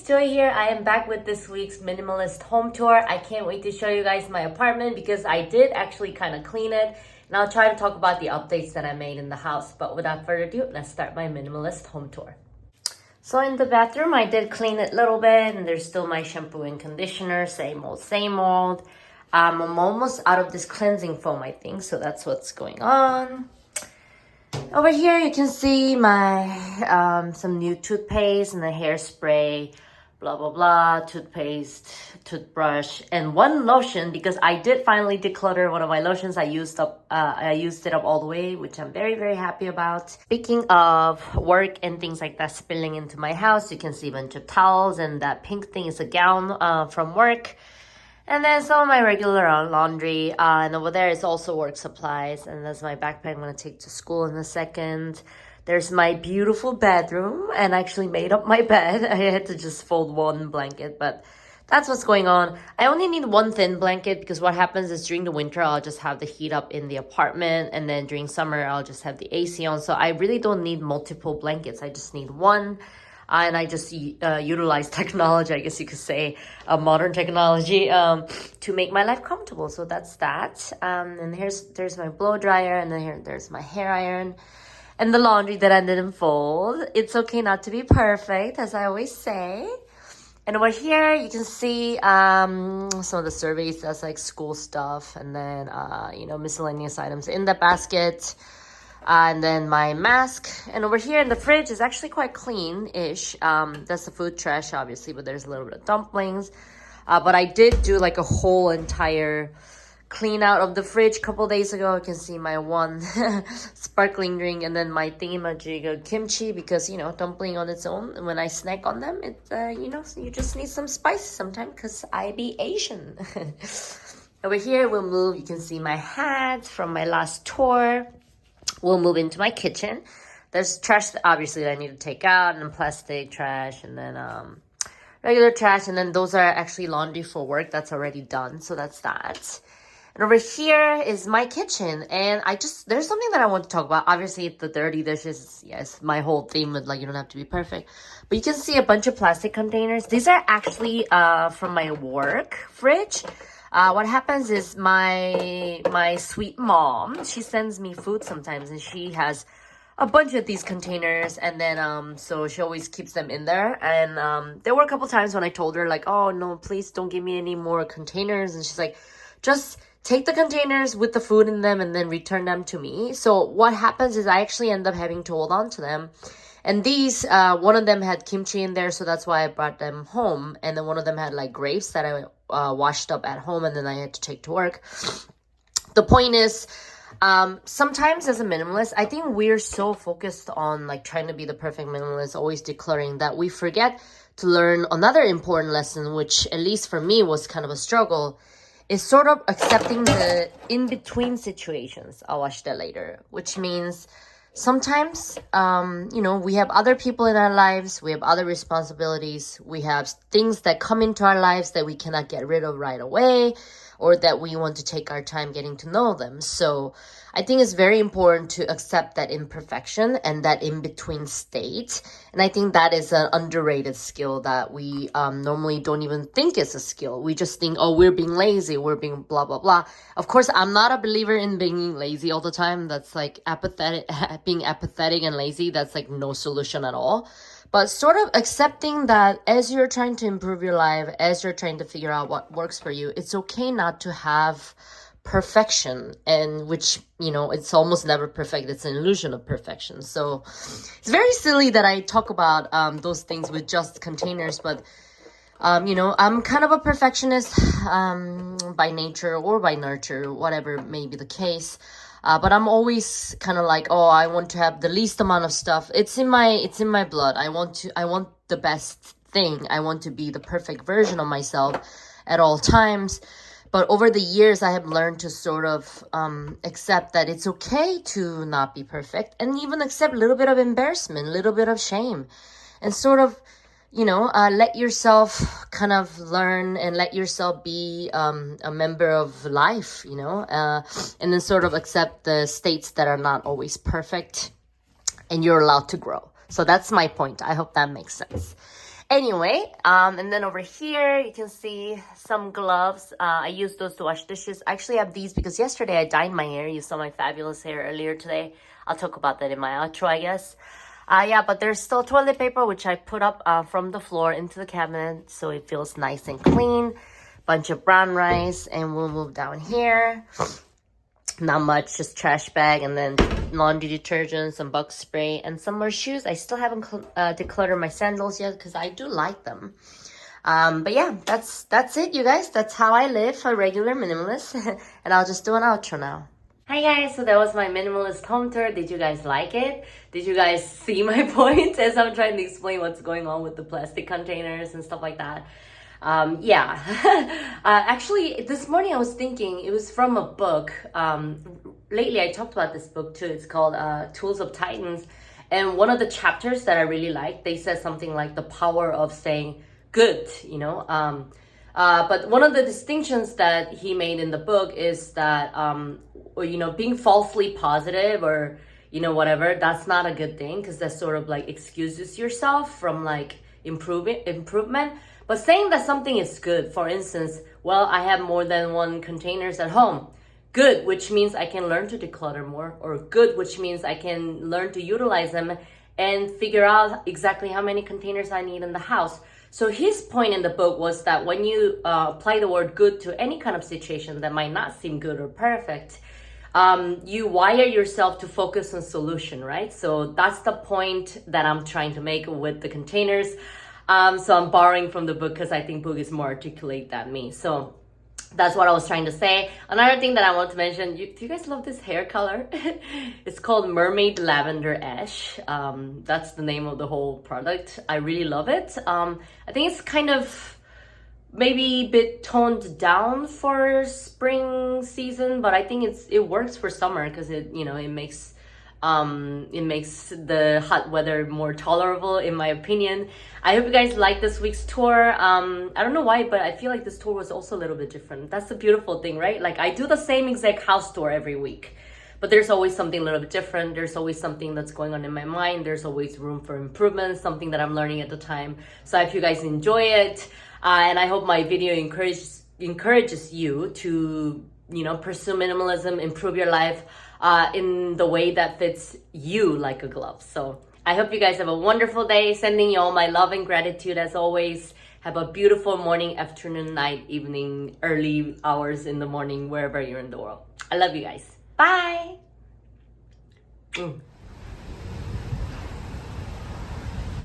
Joy here. I am back with this week's Minimalist Home Tour. I can't wait to show you guys my apartment because I did actually kind of clean it. And I'll try to talk about the updates that I made in the house. But without further ado, let's start my Minimalist Home Tour. So in the bathroom, I did clean it a little bit. And there's still my shampoo and conditioner. Same old, same old. I'm almost out of this cleansing foam, I think. So that's what's going on. Over here, you can see my some new toothpaste and the hairspray, blah, blah, blah, toothpaste, toothbrush, and one lotion because I did finally declutter one of my lotions. I used it up all the way, which I'm very, very happy about. Speaking of work and things like that spilling into my house, you can see a bunch of towels, and that pink thing is a gown from work. And then some of my regular laundry, and over there is also work supplies, and that's my backpack I'm going to take to school in a second. There's my beautiful bedroom, and I actually made up my bed. I had to just fold one blanket, but that's what's going on. I only need one thin blanket because what happens is during the winter, I'll just have the heat up in the apartment, and then during summer, I'll just have the AC on. So I really don't need multiple blankets. I just need one. And I just utilize technology, I guess you could say, modern technology, to make my life comfortable. So that's that. And there's my blow dryer, and then there's my hair iron, and the laundry that I didn't fold. It's okay not to be perfect, as I always say. And over here, you can see some of the surveys. That's like school stuff, and then miscellaneous items in the basket. And then my mask. And over here in the fridge is actually quite clean-ish. That's the food trash, obviously, but there's a little bit of dumplings. But I did do like a whole entire clean out of the fridge a couple days ago. You can see my one sparkling drink, and then my thingamajig kimchi, because, dumpling on its own, when I snack on them, you just need some spice sometimes because I be Asian. Over here, we'll move. You can see my hat from my last tour. We'll move into my kitchen. There's trash, obviously, that I need to take out, and then plastic trash, and then regular trash, and then those are actually laundry for work. That's already done, so that's that. And over here is my kitchen, and there's something that I want to talk about. Obviously, the dirty dishes, yes, my whole theme with, you don't have to be perfect. But you can see a bunch of plastic containers. These are actually from my work fridge. What happens is my sweet mom, she sends me food sometimes, and she has a bunch of these containers, and then so she always keeps them in there. And there were a couple times when I told her, like, oh no, please don't give me any more containers, and she's like, just take the containers with the food in them and then return them to me. So what happens is I actually end up having to hold on to them. And these, one of them had kimchi in there, so that's why I brought them home. And then one of them had like grapes that I washed up at home, and then I had to take to work. The point is, sometimes as a minimalist, I think we're so focused on like trying to be the perfect minimalist, always decluttering, that we forget to learn another important lesson, which at least for me was kind of a struggle, is sort of accepting the in-between situations. I'll watch that later, which means sometimes, we have other people in our lives, we have other responsibilities, we have things that come into our lives that we cannot get rid of right away, or that we want to take our time getting to know them. So I think it's very important to accept that imperfection and that in-between state. And I think that is an underrated skill that we normally don't even think is a skill. We just think, oh, we're being lazy, we're being blah, blah, blah. Of course, I'm not a believer in being lazy all the time. That's like being apathetic and lazy. That's like no solution at all. But sort of accepting that as you're trying to improve your life, as you're trying to figure out what works for you, it's okay not to have perfection, and which, it's almost never perfect. It's an illusion of perfection. So it's very silly that I talk about those things with just containers, but I'm kind of a perfectionist by nature or by nurture, whatever may be the case. But I'm always kind of like, oh, I want to have the least amount of stuff. It's in my blood. I want the best thing. I want to be the perfect version of myself at all times. But over the years, I have learned to sort of accept that it's okay to not be perfect, and even accept a little bit of embarrassment, a little bit of shame, and sort of, let yourself kind of learn and let yourself be a member of life, and then sort of accept the states that are not always perfect, and you're allowed to grow. So that's my point. I hope that makes sense. Anyway, and then over here, you can see some gloves. I use those to wash dishes. I actually have these because yesterday I dyed my hair. You saw my fabulous hair earlier today. I'll talk about that in my outro, I guess. Yeah, but there's still toilet paper, which I put up from the floor into the cabinet so it feels nice and clean. Bunch of brown rice, and we'll move down here. Not much, just trash bag, and then laundry detergent, some bug spray, and some more shoes. I still haven't decluttered my sandals yet because I do like them. But yeah, that's it, you guys. That's how I live, a regular minimalist. And I'll just do an outro now. Hi guys, so that was my minimalist home tour. Did you guys like it? Did you guys see my point as I'm trying to explain what's going on with the plastic containers and stuff like that? Yeah. Actually, this morning I was thinking, it was from a book. Lately I talked about this book too. It's called Tools of Titans. And one of the chapters that I really liked, they said something like the power of saying good, you know. But one of the distinctions that he made in the book is that, you know, being falsely positive or, you know, whatever, that's not a good thing because that sort of like excuses yourself from like improvement. But saying that something is good, for instance, well, I have more than one containers at home. Good, which means I can learn to declutter more, or good, which means I can learn to utilize them and figure out exactly how many containers I need in the house. So his point in the book was that when you apply the word good to any kind of situation that might not seem good or perfect, you wire yourself to focus on solution, right? So that's the point that I'm trying to make with the containers. So I'm borrowing from the book because I think book is more articulate than me. So that's what I was trying to say. Another thing that I want to mention, do you guys love this hair color? It's called Mermaid Lavender Ash. That's the name of the whole product. I really love it. I think it's kind of maybe a bit toned down for spring season, but I think it works for summer because it makes the hot weather more tolerable, in my opinion. I hope you guys like this week's tour. I don't know why, but I feel like this tour was also a little bit different. That's the beautiful thing, right? Like I do the same exact house tour every week, but there's always something a little bit different. There's always something that's going on in my mind. There's always room for improvement, something that I'm learning at the time. So I hope you guys enjoy it. And I hope my video encourages you to, you know, pursue minimalism, improve your life in the way that fits you like a glove. So I hope you guys have a wonderful day. Sending you all my love and gratitude as always. Have a beautiful morning, afternoon, night, evening, early hours in the morning, wherever you're in the world. I love you guys. Bye.